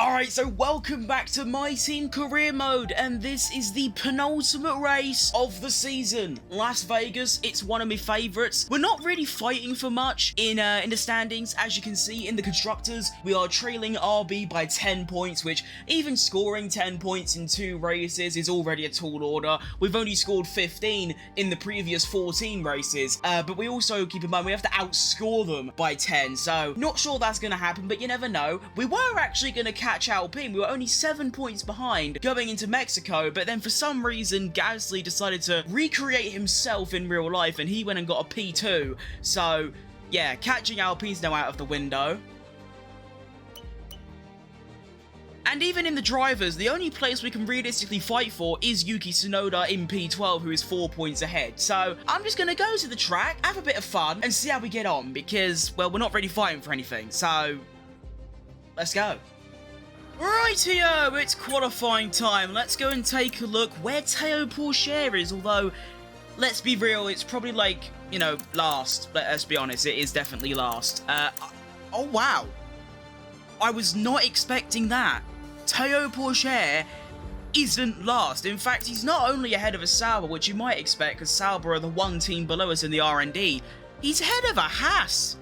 Alright, so welcome back to my team career mode, and this is the penultimate race of the season. Las Vegas, it's one of my favourites. We're not really fighting for much in the standings. As you can see in the constructors, we are trailing RB by 10 points, which even scoring 10 points in 2 races is already a tall order. We've only scored 15 in the previous 14 races, but we also, keep in mind, we have to outscore them by 10, so not sure that's going to happen, but you never know. We were actually going to catch Alpine. We were only 7 points behind going into Mexico, but then for some reason Gasly decided to recreate himself in real life and he went and got a P2. So yeah, catching Alpine's now out of the window. And even in the drivers, the only place we can realistically fight for is Yuki Tsunoda in P12, who is 4 points ahead. So I'm just going to go to the track, have a bit of fun, and see how we get on, because, well, we're not really fighting for anything. So let's go. Rightio, it's qualifying time. Let's go and take a look where Théo Pourchaire is, although, let's be real, it's probably like, you know, last. Let's be honest, it is definitely last. Oh wow. I was not expecting that. Théo Pourchaire isn't last. In fact, he's not only ahead of a Sauber, which you might expect, because Sauber are the one team below us in the R&D, he's ahead of a Haas.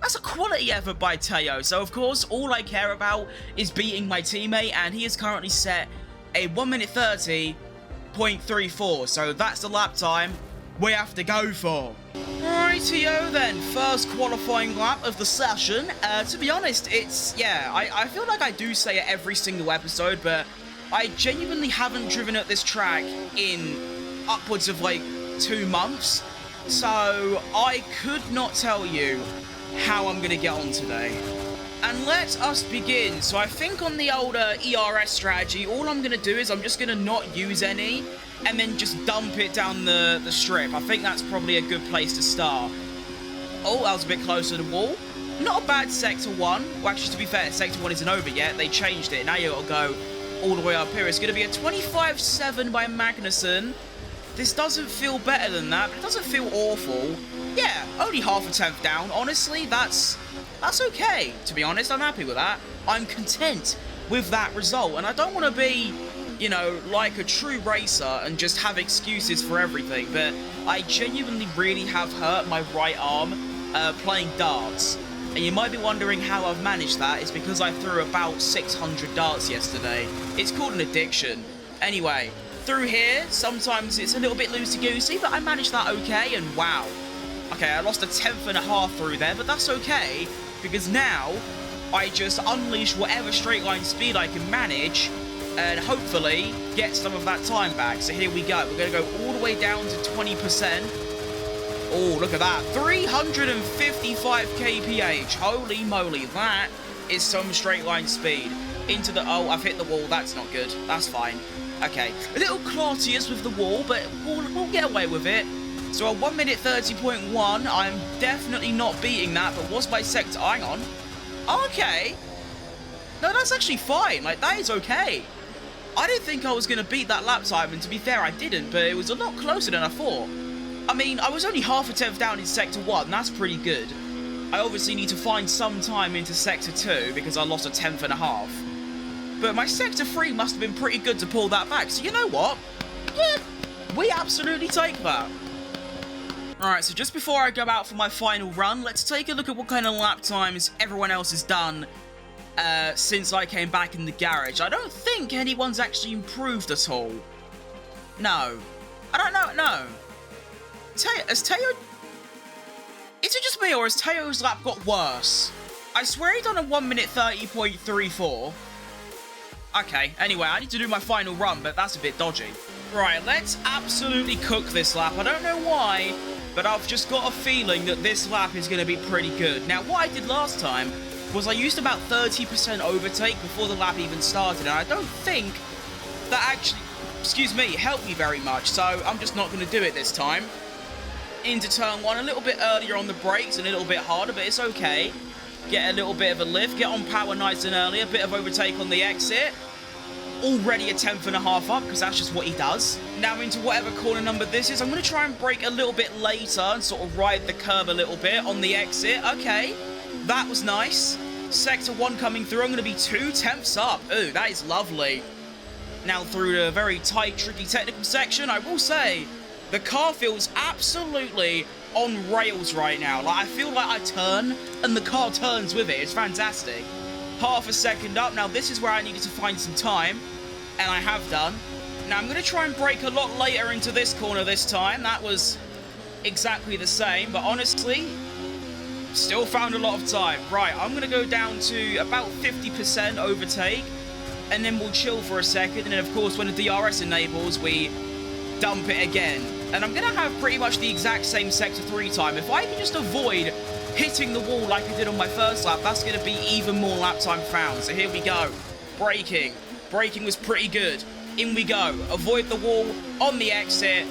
That's a quality effort by Théo, so of course, all I care about is beating my teammate, and he is currently set a 1 minute 30.34, so that's the lap time we have to go for. Rightio then, first qualifying lap of the session. To be honest, it's, yeah, I feel like I do say it every single episode, but I genuinely haven't driven at this track in upwards of like 2 months, so I could not tell you how I'm going to get on today. And let us begin. So I think on the older ERS strategy, all I'm going to do is I'm just going to not use any and then just dump it down the strip. I think that's probably a good place to start. Oh, that was a bit closer to the wall. Not a bad Sector 1. Well, actually, to be fair, Sector 1 isn't over yet. They changed it. Now you've got to go all the way up here. It's going to be a 25.7 by Magnussen. This doesn't feel better than that, but it doesn't feel awful. Yeah, only half a tenth down. Honestly, that's okay. To be honest, I'm happy with that. I'm content with that result, and I don't want to be, you know, like a true racer and just have excuses for everything, but I genuinely really have hurt my right arm playing darts. And you might be wondering how I've managed that. It's because I threw about 600 darts yesterday. It's called an addiction. Anyway, through here, sometimes it's a little bit loosey-goosey, but I managed that okay, and wow. Okay, I lost a 1/10.5 through there, but that's okay, because now I just unleash whatever straight line speed I can manage and hopefully get some of that time back. So here we go. We're going to go all the way down to 20%. Oh, look at that. 355 kph. Holy moly, that is some straight line speed. Into the... Oh, I've hit the wall. That's not good. That's fine. Okay, a little clottiers with the wall, but we'll get away with it. So a 1 minute 30.1, I'm definitely not beating that, but what's my sector? Hang on. Okay. No, that's actually fine. Like, that is okay. I didn't think I was going to beat that lap time, and to be fair, I didn't, but it was a lot closer than I thought. I mean, I was only half a tenth down in Sector 1, that's pretty good. I obviously need to find some time into Sector 2, because I lost a 1/10.5. But my Sector 3 must have been pretty good to pull that back, so you know what? Yeah, we absolutely take that. Alright, so just before I go out for my final run, let's take a look at what kind of lap times everyone else has done since I came back in the garage. I don't think anyone's actually improved at all. No. I don't know, no. Has Théo... Is it just me, or has Théo's lap got worse? I swear he done a 1 minute 30.34. Okay, anyway, I need to do my final run, but that's a bit dodgy. Right, let's absolutely cook this lap. I don't know why, but I've just got a feeling that this lap is going to be pretty good. Now, what I did last time was I used about 30% overtake before the lap even started, and I don't think that actually, excuse me, helped me very much, so I'm just not going to do it this time. Into turn 1, a little bit earlier on the brakes, a little bit harder, but it's okay. Get a little bit of a lift, get on power nice and early, a bit of overtake on the exit. Already a 1/10.5 up, because that's just what he does. Now into whatever corner number this is, I'm going to try and brake a little bit later and sort of ride the curb a little bit on the exit. Okay, that was nice. Sector 1 coming through. I'm going to be 2 tenths up. Ooh, that is lovely. Now through a very tight, tricky technical section, I will say the car feels absolutely on rails right now. Like, I feel like I turn and the car turns with it. It's fantastic. Half a second up. Now, this is where I needed to find some time, and I have done. Now, I'm going to try and brake a lot later into this corner this time. That was exactly the same, but honestly, still found a lot of time. Right, I'm going to go down to about 50% overtake, and then we'll chill for a second, and then, of course, when the DRS enables, we dump it again. And I'm going to have pretty much the exact same Sector 3 time. If I can just avoid hitting the wall like I did on my first lap, that's going to be even more lap time found. So here we go. Braking. Braking was pretty good. In we go. Avoid the wall on the exit.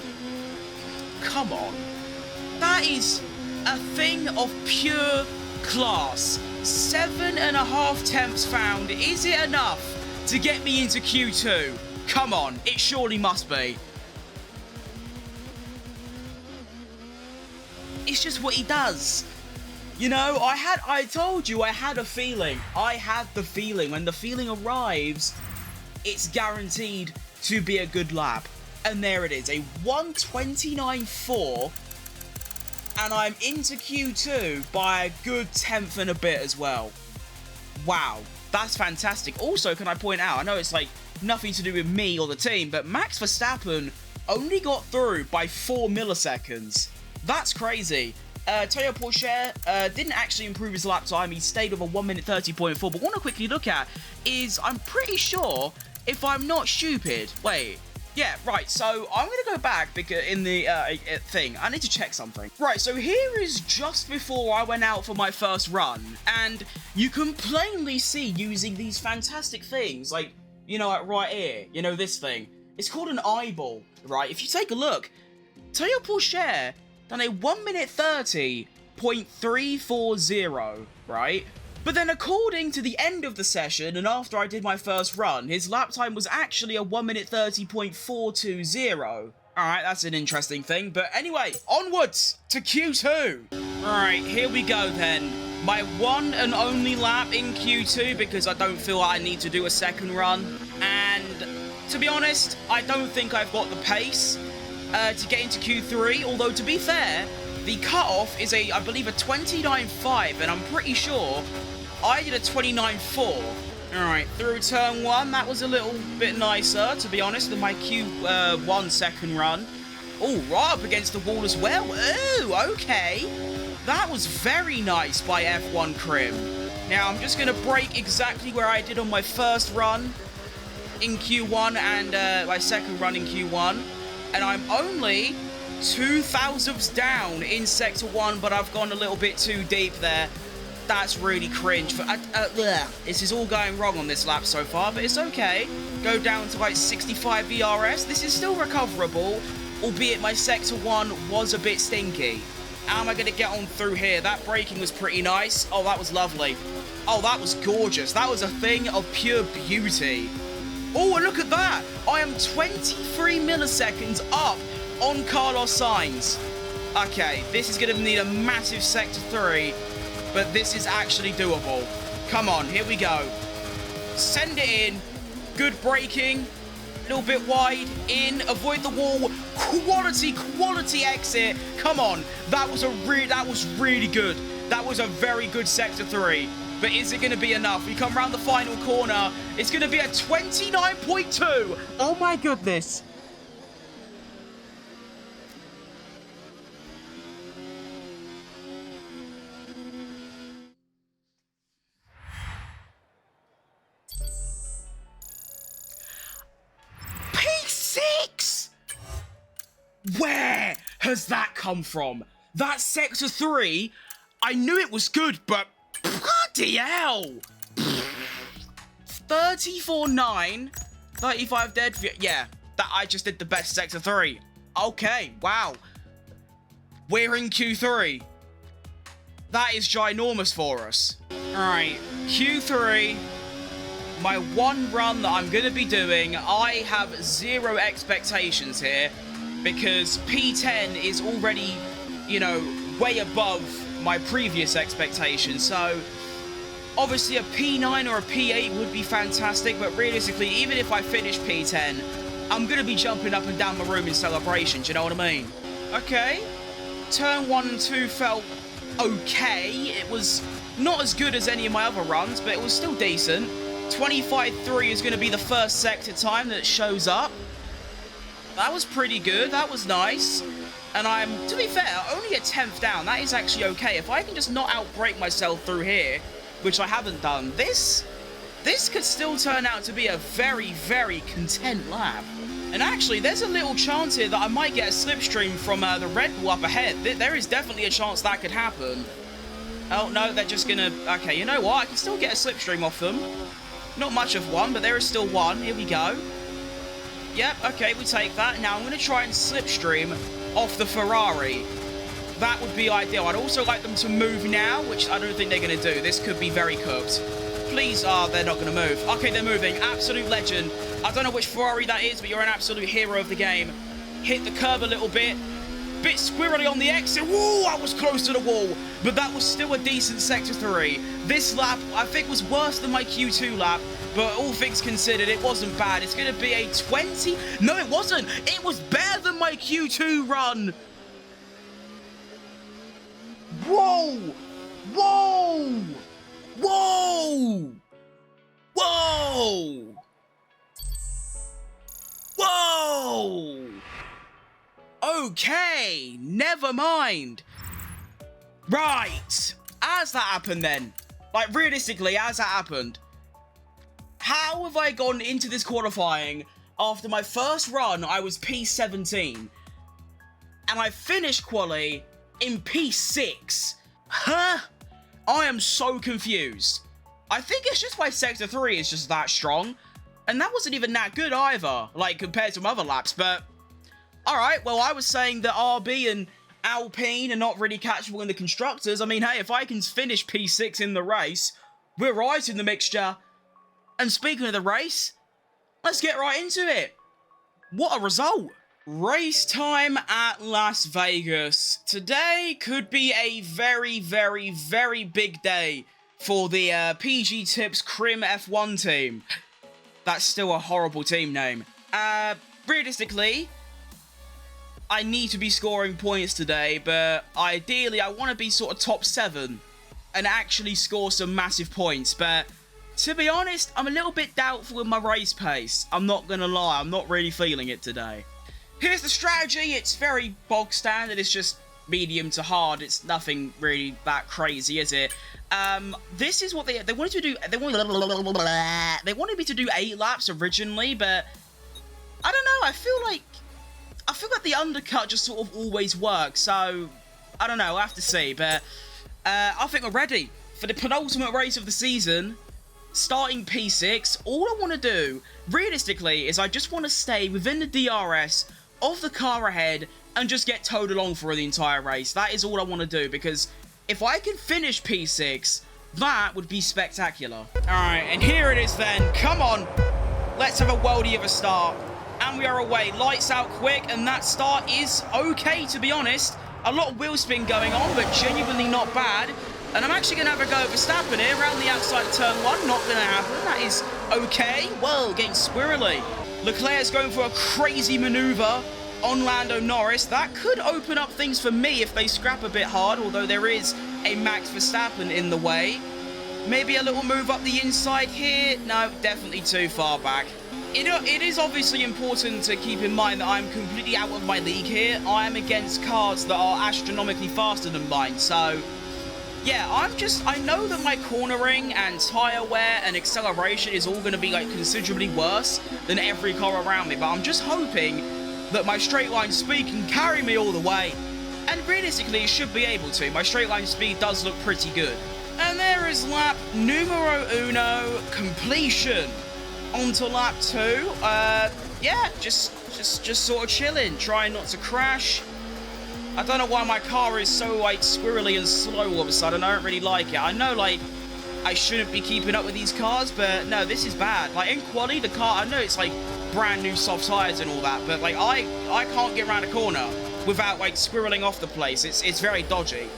Come on. That is a thing of pure class. 7.5 tenths found. Is it enough to get me into Q2? Come on. It surely must be. It's just what he does. You know, I told you I had a feeling. I had the feeling. When the feeling arrives, it's guaranteed to be a good lap. And there it is, a 1:29.4. And I'm into Q2 by a good tenth and a bit as well. Wow, that's fantastic. Also, can I point out, I know it's like nothing to do with me or the team, but Max Verstappen only got through by 4 milliseconds. That's crazy. Théo Pourchaire didn't actually improve his lap time. He stayed with a 1:30.4. But what I want to quickly look at is, I'm pretty sure, if I'm not stupid, wait, yeah, right, so I'm going to go back because in the thing, I need to check something. Right, so here is just before I went out for my first run, and you can plainly see using these fantastic things, like, you know, like right here, you know, this thing. It's called an eyeball, right? If you take a look, Théo Pourchaire done a 1:30.340, right? But then according to the end of the session, and after I did my first run, his lap time was actually a 1:30.420. Alright, that's an interesting thing. But anyway, onwards to Q2. Alright, here we go then. My one and only lap in Q2, because I don't feel I need to do a second run. And to be honest, I don't think I've got the pace to get into Q3, although to be fair, the cutoff is I believe a 29.5, and I'm pretty sure I did a 29.4. Alright, through turn 1, that was a little bit nicer, to be honest, than my Q1 second run. Oh, right up against the wall as well. Ooh, okay. That was very nice by FUTcrim. Now, I'm just going to brake exactly where I did on my first run in Q1 and my second run in Q1. And I'm only 2 thousandths down in Sector 1, but I've gone a little bit too deep there. That's really cringe. This is all going wrong on this lap so far, but it's okay. Go down to like 65 VRS. This is still recoverable, albeit my Sector 1 was a bit stinky. How am I going to get on through here? That braking was pretty nice. Oh, that was lovely. Oh, that was gorgeous. That was a thing of pure beauty. Oh, and look at that. I am 23 milliseconds up on Carlos Sainz. Okay, this is going to need a massive Sector 3, but this is actually doable. Come on, here we go. Send it in. Good braking. A little bit wide. In. Avoid the wall. Quality exit. Come on. That was really good. That was a very good Sector 3. But is it going to be enough? We come around the final corner. It's going to be a 29.2. Oh my goodness. P6? Where has that come from? That Sector 3, I knew it was good, but bloody hell! 34.9, 35 dead. Yeah, that I just did the best Sector 3. Okay, wow. We're in Q3. That is ginormous for us. Alright, Q3. My one run that I'm going to be doing, I have zero expectations here because P10 is already, you know, way above my previous expectations. So Obviously, a P9 or a P8 would be fantastic, but realistically, even if I finish P10, I'm going to be jumping up and down my room in celebration, do you know what I mean? Okay, turn 1 and 2 felt okay. It was not as good as any of my other runs, but it was still decent. 25.3 is going to be the first sector time that shows up. That was pretty good. That was nice. And I'm, to be fair, only a 10th down. That is actually okay. If I can just not outbrake myself through here, which I haven't done, this could still turn out to be a very, very content lap. And actually, there's a little chance here that I might get a slipstream from the Red Bull up ahead. There is definitely a chance that could happen. Oh, no, they're just gonna... Okay, you know what? I can still get a slipstream off them. Not much of one, but there is still one. Here we go. Yep, okay, we take that. Now I'm going to try and slipstream off the Ferrari. That would be ideal. I'd also like them to move now, which I don't think they're going to do. This could be very cooked. Please, they're not going to move. Okay, they're moving. Absolute legend. I don't know which Ferrari that is, but you're an absolute hero of the game. Hit the curb a little bit. Bit squirrely on the exit. Woo, I was close to the wall. But that was still a decent Sector 3. This lap, I think, was worse than my Q2 lap. But all things considered, it wasn't bad. It's going to be a 20... No, it wasn't. It was better than my Q2 run. Whoa! Whoa! Whoa! Whoa! Whoa! Okay, never mind. Right. As that happened then, like realistically, as that happened, how have I gone into this qualifying after my first run, I was P17, and I finished quali in P6? Huh? I am so confused. I think it's just my Sector 3 is just that strong, and that wasn't even that good either, like compared to other laps, but alright, well I was saying that RB and Alpine are not really catchable in the constructors. I mean, hey, if I can finish P6 in the race, we're right in the mixture. And speaking of the race, let's get right into it. What a result. Race time at Las Vegas. Today could be a very, very, very big day for the PG Tips Crim F1 team. That's still a horrible team name. Realistically, I need to be scoring points today, but ideally I want to be sort of top 7 and actually score some massive points, but to be honest, I'm a little bit doubtful with my race pace. I'm not going to lie, I'm not really feeling it today. Here's the strategy. It's very bog standard. It's just medium to hard. It's nothing really that crazy, is it? This is what they wanted to do. They wanted me to do 8 laps originally, but I don't know. I feel like the undercut just sort of always works. So I don't know. I have to see, but I think we're ready for the penultimate race of the season. Starting P6, all I want to do, realistically, is I just want to stay within the DRS of the car ahead and just get towed along for the entire race. That is all I want to do, because if I can finish P6, that would be spectacular. Alright, and here it is then. Come on. Let's have a worldie of a start. And we are away. Lights out quick, and that start is okay, to be honest. A lot of wheel spin going on, but genuinely not bad. And I'm actually going to have a go at Verstappen here, around the outside of turn 1. Not going to happen. That is okay. Well, getting squirrely. Leclerc's going for a crazy maneuver on Lando Norris. That could open up things for me if they scrap a bit hard, although there is a Max Verstappen in the way. Maybe a little move up the inside here. No, definitely too far back. It is obviously important to keep in mind that I'm completely out of my league here. I am against cars that are astronomically faster than mine, so yeah, I know that my cornering and tyre wear and acceleration is all going to be like considerably worse than every car around me, but I'm just hoping that my straight line speed can carry me all the way. And realistically, it should be able to. My straight line speed does look pretty good. And there is lap numero uno, completion. On to lap 2. Yeah, just sort of chilling, trying not to crash. I don't know why my car is so, like, squirrely and slow all of a sudden. I don't really like it. I know, like, I shouldn't be keeping up with these cars, but no, this is bad. Like, in quali, the car, I know it's, like, brand new soft tires and all that, but, like, I can't get around a corner without, like, squirreling off the place. It's very dodgy.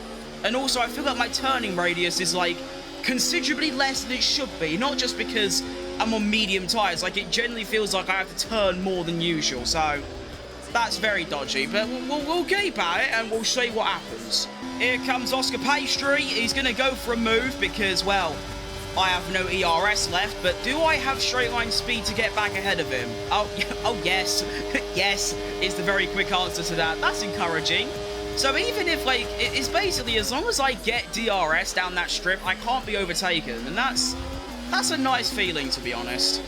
And also, I feel like my turning radius is, like, considerably less than it should be. Not just because I'm on medium tyres, like it generally feels like I have to turn more than usual, so that's very dodgy, but we'll keep at it and we'll see what happens. Here comes Oscar Pastry. He's going to go for a move because, well, I have no ERS left, but do I have straight line speed to get back ahead of him? Oh yes. Yes is the very quick answer to that. That's encouraging. So even if, like, it's basically as long as I get DRS down that strip, I can't be overtaken, and that's a nice feeling, to be honest.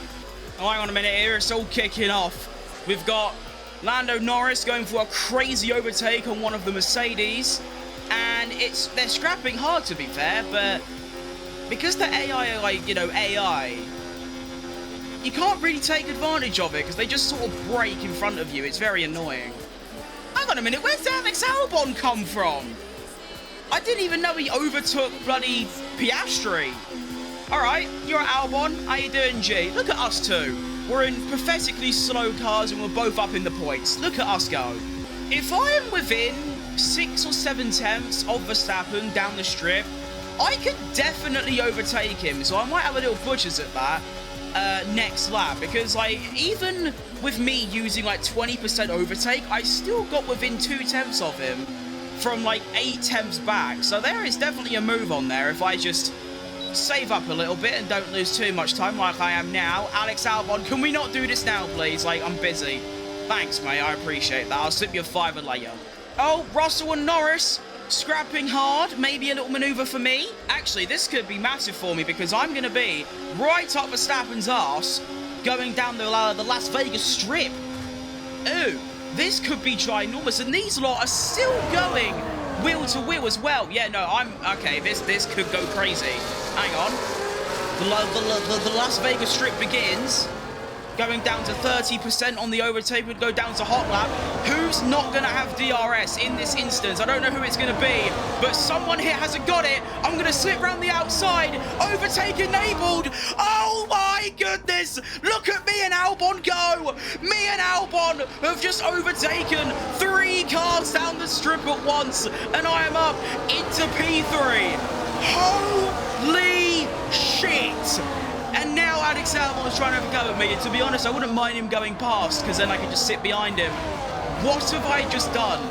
Oh, hang on a minute here, it's all kicking off. We've got Lando Norris going for a crazy overtake on one of the Mercedes, and they're scrapping hard, to be fair, but because the AI are like, you know, AI, you can't really take advantage of it because they just sort of brake in front of you. It's very annoying. Hang on a minute, where's Alex Albon come from? I didn't even know he overtook bloody Piastri. Alright, you're Albon. How you doing, G? Look at us two. We're in pathetically slow cars and we're both up in the points. Look at us go. If I am within 6 or 7 tenths of Verstappen down the strip, I could definitely overtake him. So I might have a little butchers at that next lap. Because, like, even with me using, like, 20% overtake, I still got within 2 tenths of him from, like, 8 tenths back. So there is definitely a move on there if I just save up a little bit and don't lose too much time like I am now. Alex Albon, can we not do this now, please? Like, I'm busy. Thanks, mate. I appreciate that. I'll slip you a fiver later. Oh, Russell and Norris scrapping hard. Maybe a little maneuver for me. Actually, this could be massive for me because I'm going to be right up Verstappen's arse going down the Las Vegas Strip. Ooh, this could be ginormous. And these lot are still going wheel to wheel as well. Yeah, no, okay, this could go crazy. Hang on. The Las Vegas Strip begins. Going down to 30% on the overtake, would go down to hot lap. Who's not going to have DRS in this instance? I don't know who it's going to be, but someone here hasn't got it. I'm going to slip round the outside. Overtake enabled. Oh my goodness. Look at me and Albon go. Me and Albon have just overtaken 3 cars down the strip at once, and I am up into P3. Holy shit. And now Alex Albon is trying to have a go at me. And to be honest, I wouldn't mind him going past because then I could just sit behind him. What have I just done?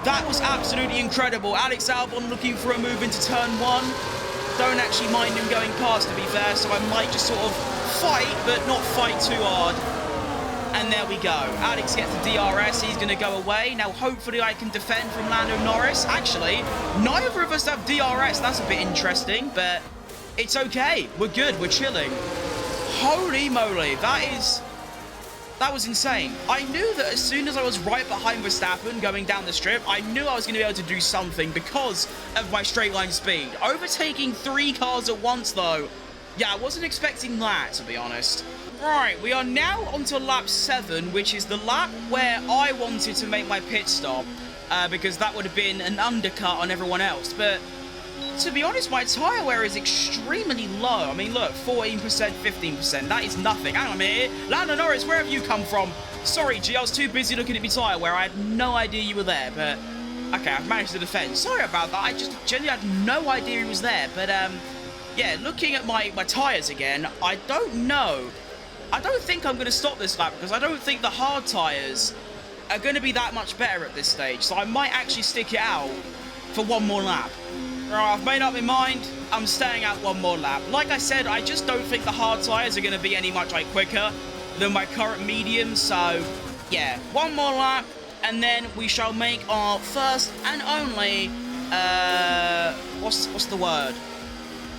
That was absolutely incredible. Alex Albon looking for a move into turn 1. Don't actually mind him going past, to be fair. So I might just sort of fight, but not fight too hard. And there we go. Alex gets the DRS. He's going to go away. Now, hopefully, I can defend from Lando Norris. Actually, neither of us have DRS. That's a bit interesting, but it's okay. We're good. We're chilling. Holy moly. That was insane. I knew that as soon as I was right behind Verstappen going down the strip, I knew I was going to be able to do something because of my straight line speed. Overtaking 3 cars at once, though. Yeah, I wasn't expecting that, to be honest. Right, we are now onto lap 7, which is the lap where I wanted to make my pit stop because that would have been an undercut on everyone else. But to be honest, my tyre wear is extremely low. I mean, look, 14%, 15%. That is nothing. Hang on a minute. Lando Norris, where have you come from? Sorry, G, I was too busy looking at my tyre wear. I had no idea you were there, but okay, I've managed to defend. Sorry about that. I just genuinely had no idea he was there. But, yeah, looking at my tyres again, I don't know. I don't think I'm going to stop this lap because I don't think the hard tyres are going to be that much better at this stage. So I might actually stick it out for one more lap. Right, I've made up my mind. I'm staying out one more lap. Like I said, I just don't think the hard tyres are going to be any much like quicker than my current mediums. So, yeah, one more lap, and then we shall make our first and only, what's the word?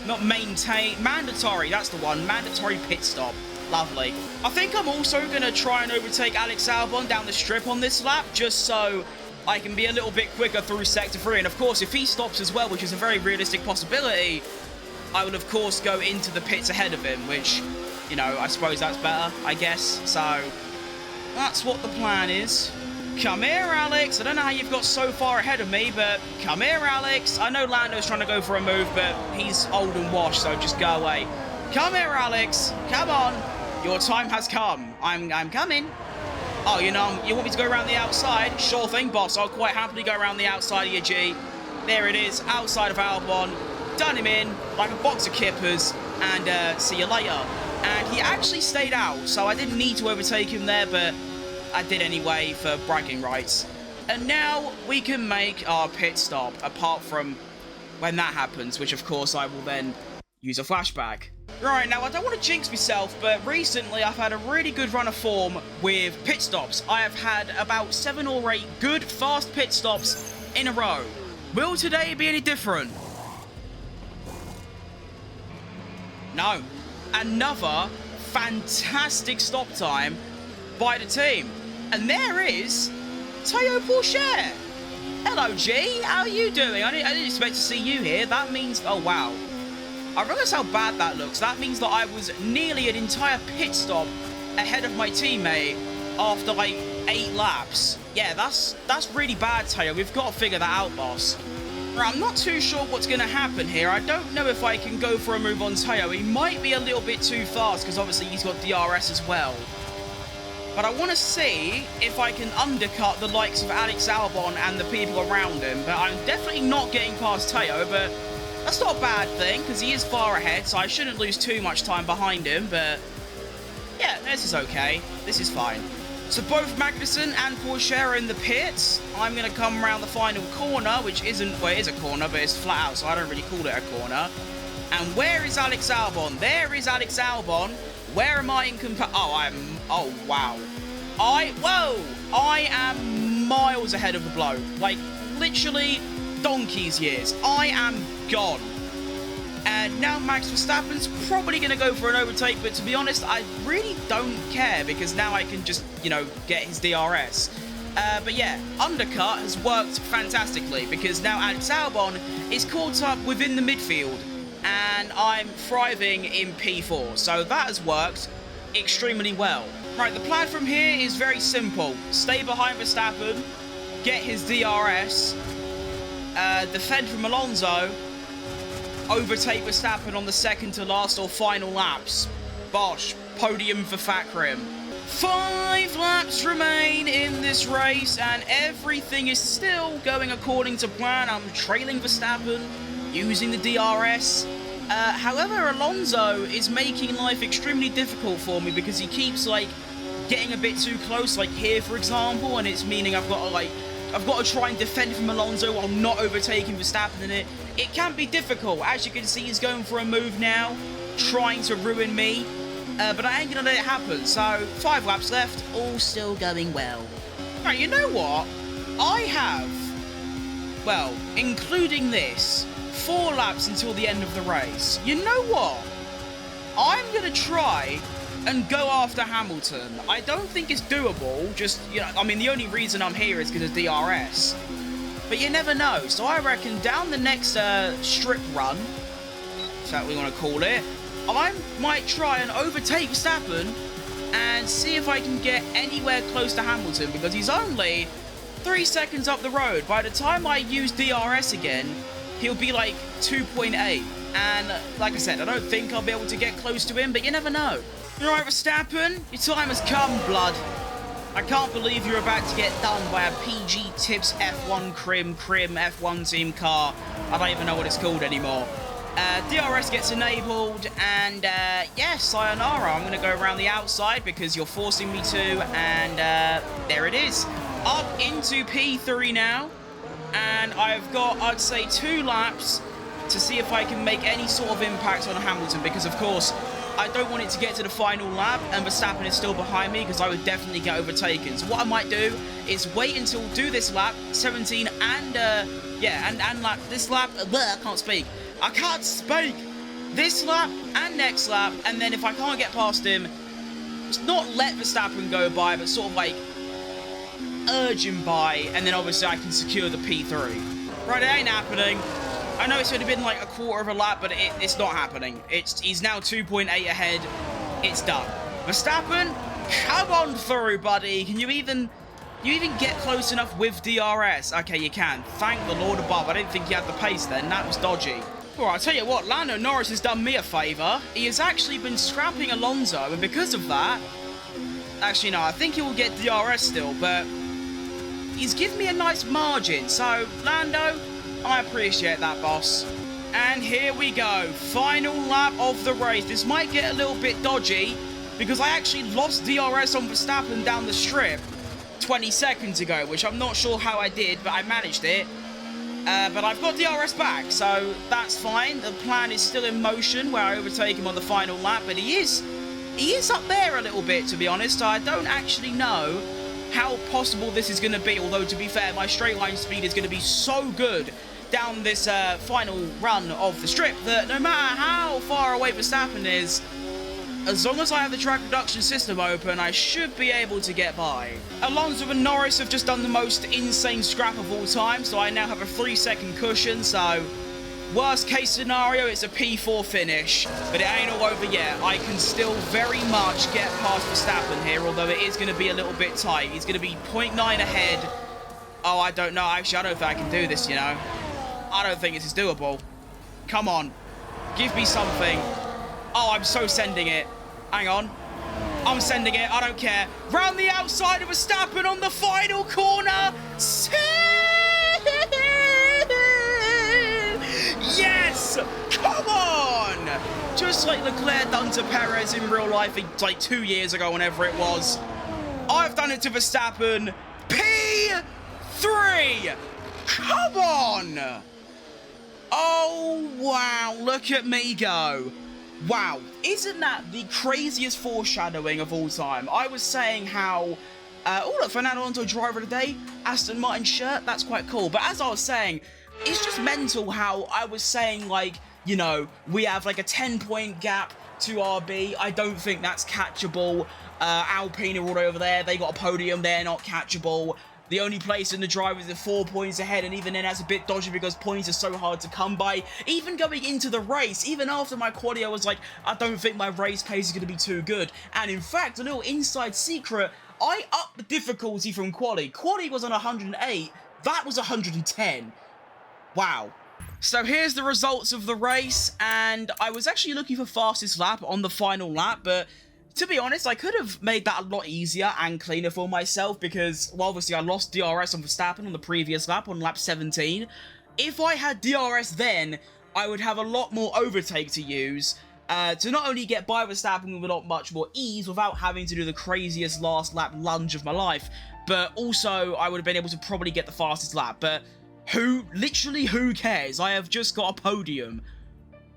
Not maintain, mandatory, that's the one, mandatory pit stop. Lovely. I think I'm also going to try and overtake Alex Albon down the strip on this lap, just so I can be a little bit quicker through Sector 3. And of course, if he stops as well, which is a very realistic possibility, I will of course go into the pits ahead of him, which, you know, I suppose that's better, I guess. So that's what the plan is. Come here, Alex. I don't know how you've got so far ahead of me, but come here, Alex. I know Lando's trying to go for a move, but he's old and washed, so just go away. Come here, Alex. Come on. Your time has come. I'm coming. Oh, you know, you want me to go around the outside? Sure thing, boss. I'll quite happily go around the outside of your G. There it is, outside of Albon. done him in like a box of kippers, and see you later. And he actually stayed out, so I didn't need to overtake him there, but I did anyway for bragging rights. And now we can make our pit stop, apart from when that happens, which of course I will then use a flashback. Right, now I don't want to jinx myself, but recently I've had a really good run of form with pit stops. I have had about 7 or 8 good, fast pit stops in a row. Will today be any different? No. Another fantastic stop time by the team. And there is Tayo Porsche. Hello, G. How are you doing? I didn't expect to see you here. That means... Oh, wow. I realize how bad that looks. That means that I was nearly an entire pit stop ahead of my teammate after, like, 8 laps. Yeah, that's really bad, Tayo. We've got to figure that out, boss. Right, I'm not too sure what's going to happen here. I don't know if I can go for a move on Tayo. He might be a little bit too fast because obviously he's got DRS as well. But I want to see if I can undercut the likes of Alex Albon and the people around him. But I'm definitely not getting past Tayo, but that's not a bad thing because he is far ahead, so I shouldn't lose too much time behind him. But yeah, this is okay. This is fine. So both Magnussen and Porsche are in the pits. I'm going to come around the final corner, which isn't, well, it is a corner, but it's flat out, so I don't really call it a corner. And where is Alex Albon? There is Alex Albon. Where am I in oh, wow. I am miles ahead of the bloke. Like, literally donkey's years. I am gone. And now Max Verstappen's probably going to go for an overtake, but to be honest, I really don't care because now I can just, you know, get his DRS. But yeah, undercut has worked fantastically because now Alex Albon is caught up within the midfield and I'm thriving in P4. So that has worked extremely well. Right, the plan from here is very simple. Stay behind Verstappen, get his DRS, defend from Alonso, overtake Verstappen on the second to last or final laps. Bosh, podium for FUTcrim. 5 laps remain in this race and everything is still going according to plan. I'm trailing Verstappen, using the DRS. However, Alonso is making life extremely difficult for me because he keeps, like, getting a bit too close, like here, for example, and it's meaning I've got to try and defend from Alonso while not overtaking Verstappen, and it can be difficult. As you can see, he's going for a move now, trying to ruin me, but I ain't going to let it happen. So, 5 laps left, all still going well. Right, you know what? I have, well, including this, 4 laps until the end of the race. You know what? I'm going to try and go after Hamilton. I don't think it's doable, just, you know, I mean, the only reason I'm here is because of DRS. But you never know, so I reckon down the next strip run, is that what we want to call it, I might try and overtake Verstappen and see if I can get anywhere close to Hamilton, because he's only 3 seconds up the road. By the time I use DRS again, he'll be like 2.8. And like I said, I don't think I'll be able to get close to him, but you never know. Alright, Verstappen, your time has come, blood. I can't believe you're about to get done by a PG Tips FUTcrim F1 team car. I don't even know what it's called anymore. DRS gets enabled, and yeah, sayonara. I'm going to go around the outside because you're forcing me to, and there it is. Up into P3 now, and I've got, I'd say, 2 laps to see if I can make any sort of impact on Hamilton, because of course I don't want it to get to the final lap and Verstappen is still behind me, because I would definitely get overtaken. So what I might do is wait until do this lap 17 and lap this lap. I can't speak. This lap and next lap, and then if I can't get past him, it's not let Verstappen go by, but sort of like urge him by, and then obviously I can secure the P3. Right, it ain't happening. I know it's only been like a quarter of a lap, but it's not happening. He's now 2.8 ahead. It's done. Verstappen, come on through, buddy. Can you even get close enough with DRS? Okay, you can. Thank the Lord above. I didn't think he had the pace then. That was dodgy. Well, I'll tell you what, Lando Norris has done me a favour. He has actually been scrapping Alonso, and because of that... Actually, no, I think he will get DRS still, but... he's given me a nice margin, so, Lando... I appreciate that, boss. And here we go. Final lap of the race. This might get a little bit dodgy because I actually lost DRS on Verstappen down the strip 20 seconds ago, which I'm not sure how I did, but I managed it. But I've got DRS back, so that's fine. The plan is still in motion where I overtake him on the final lap, but he is up there a little bit, to be honest. I don't actually know how possible this is going to be, although to be fair, my straight line speed is going to be so good down this final run of the strip that no matter how far away Verstappen is, as long as I have the track reduction system open, I should be able to get by. Alonso and Norris have just done the most insane scrap of all time, so I now have a 3-second cushion, so worst case scenario, it's a P4 finish, but it ain't all over yet. I can still very much get past Verstappen here, although it is going to be a little bit tight. He's going to be 0.9 ahead. Oh, I don't know. Actually, I don't think I can do this, you know. I don't think this is doable. Come on. Give me something. Oh, I'm so sending it. Hang on. I'm sending it. I don't care. Round the outside of Verstappen on the final corner. Yes! Come on! Just like Leclerc done to Perez in real life like 2 years ago, whenever it was. I've done it to Verstappen. P3! Come on! Oh, wow. Look at me go. Wow. Isn't that the craziest foreshadowing of all time? I was saying how... oh, look, Fernando Alonso driver of the day. Aston Martin shirt. That's quite cool. But as I was saying, it's just mental how I was saying, like, you know, we have like a 10-point gap to RB. I don't think that's catchable. Alpine are all over there. They got a podium. They're not catchable. The only place in the drivers are 4 points ahead, and even then that's a bit dodgy because points are so hard to come by. Even going into the race, even after my quali, I was like, I don't think my race pace is going to be too good. And in fact, a little inside secret, I upped the difficulty from quali. Quali was on 108, that was 110. Wow. So here's the results of the race, and I was actually looking for fastest lap on the final lap, but to be honest, I could have made that a lot easier and cleaner for myself because, well, obviously I lost DRS on Verstappen on the previous lap, on lap 17. If I had DRS then, I would have a lot more overtake to use to not only get by Verstappen with a lot much more ease without having to do the craziest last lap lunge of my life, but also I would have been able to probably get the fastest lap. But literally who cares? I have just got a podium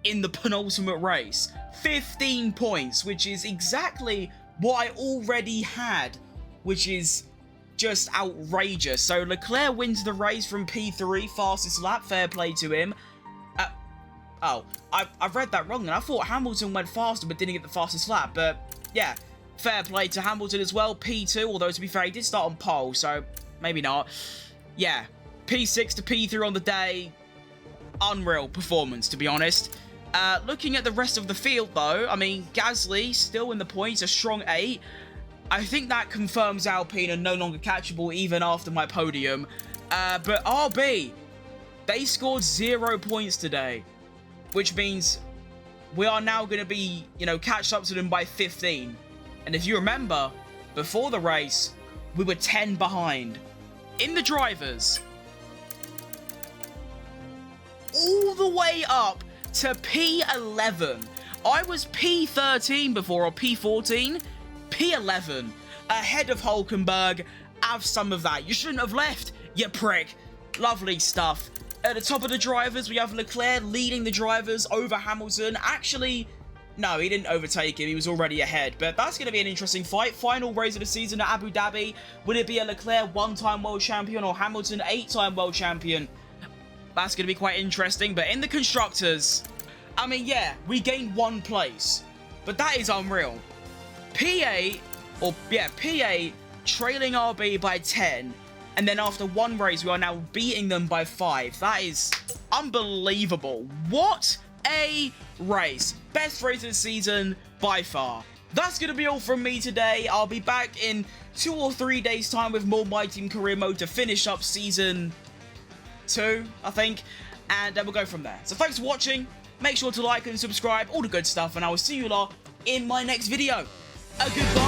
in the penultimate race. 15 points, which is exactly what I already had, which is just outrageous. So Leclerc wins the race from P3, fastest lap, fair play to him. Oh, I've read that wrong, and I thought Hamilton went faster but didn't get the fastest lap, but yeah, fair play to Hamilton as well, P2, although to be fair, he did start on pole, so maybe not. Yeah, P6 to P3 on the day, unreal performance, to be honest. Looking at the rest of the field, though, I mean, Gasly still in the points, a strong 8. I think that confirms Alpine are no longer catchable even after my podium. But RB, they scored 0 points today, which means we are now going to be, you know, catch up to them by 15. And if you remember, before the race, we were 10 behind. In the drivers, all the way up to P11. I was P13 before, or P14. P11. Ahead of Hulkenberg. Have some of that. You shouldn't have left, you prick. Lovely stuff. At the top of the drivers, we have Leclerc leading the drivers over Hamilton. Actually, no, he didn't overtake him. He was already ahead. But that's going to be an interesting fight. Final race of the season at Abu Dhabi. Will it be a Leclerc 1-time world champion or Hamilton 8-time world champion? That's going to be quite interesting. But in the constructors, I mean, yeah, we gained 1 place. But that is unreal. P8 trailing RB by 10. And then after 1 race, we are now beating them by 5. That is unbelievable. What a race. Best race of the season by far. That's going to be all from me today. I'll be back in 2 or 3 days' time with more My Team Career Mode to finish up Season 2, I think, and we'll go from there. So thanks for watching, make sure to like and subscribe, all the good stuff, and I will see you lot in my next video. Goodbye.